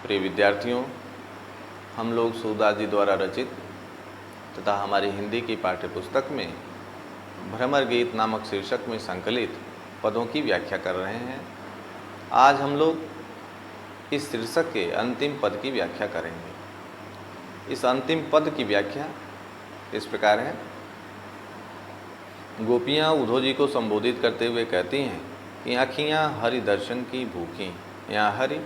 प्रिय विद्यार्थियों, हम लोग सूरदास जी द्वारा रचित तथा हमारी हिंदी की पाठ्य पुस्तक में भ्रमर गीत नामक शीर्षक में संकलित पदों की व्याख्या कर रहे हैं। आज हम लोग इस शीर्षक के अंतिम पद की व्याख्या करेंगे। इस अंतिम पद की व्याख्या इस प्रकार है। गोपियाँ उद्धव जी को संबोधित करते हुए कहती हैं कि आँखियाँ हरि दर्शन की भूखी। यहाँ हरि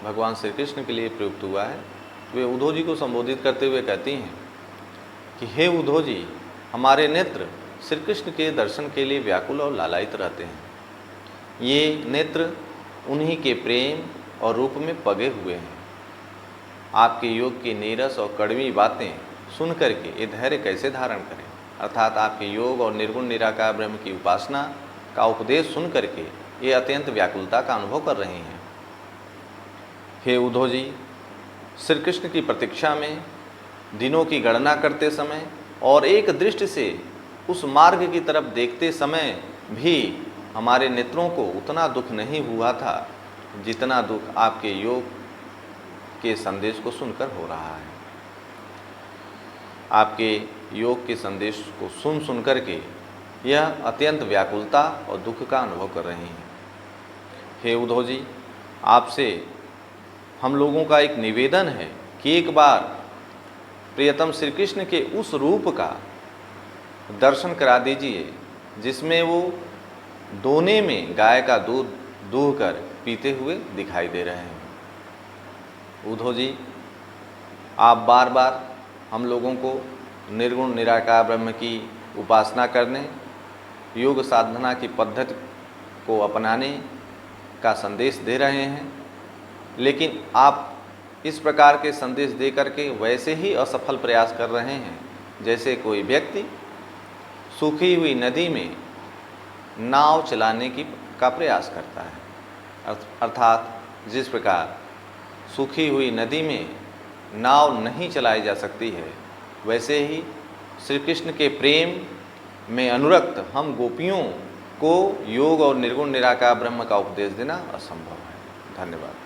भगवान श्री कृष्ण के लिए प्रयुक्त हुआ है। वे उद्धव जी को संबोधित करते हुए कहती हैं कि हे उद्धव जी, हमारे नेत्र श्री कृष्ण के दर्शन के लिए व्याकुल और लालायित रहते हैं। ये नेत्र उन्हीं के प्रेम और रूप में पगे हुए हैं। आपके योग की नीरस और कड़वी बातें सुन करके ये धैर्य कैसे धारण करें, अर्थात आपके योग और निर्गुण निराकार ब्रह्म की उपासना का उपदेश सुन करके ये अत्यंत व्याकुलता का अनुभव कर रहे हैं। हे उद्धव जी, श्री कृष्ण की प्रतीक्षा में दिनों की गणना करते समय और एक दृष्टि से उस मार्ग की तरफ देखते समय भी हमारे नेत्रों को उतना दुख नहीं हुआ था जितना दुख आपके योग के संदेश को सुनकर हो रहा है। आपके योग के संदेश को सुन करके यह अत्यंत व्याकुलता और दुख का अनुभव कर रहे हैं। हे उद्धव जी, आपसे हम लोगों का एक निवेदन है कि एक बार प्रियतम श्री कृष्ण के उस रूप का दर्शन करा दीजिए जिसमें वो दोने में गाय का दूध दूह कर पीते हुए दिखाई दे रहे हैं। उद्धव जी, आप बार बार हम लोगों को निर्गुण निराकार ब्रह्म की उपासना करने, योग साधना की पद्धति को अपनाने का संदेश दे रहे हैं, लेकिन आप इस प्रकार के संदेश दे करके वैसे ही असफल प्रयास कर रहे हैं जैसे कोई व्यक्ति सूखी हुई नदी में नाव चलाने का प्रयास करता है। अर्थात जिस प्रकार सूखी हुई नदी में नाव नहीं चलाई जा सकती है, वैसे ही श्री कृष्ण के प्रेम में अनुरक्त हम गोपियों को योग और निर्गुण निराकार ब्रह्म का उपदेश देना असंभव है। धन्यवाद।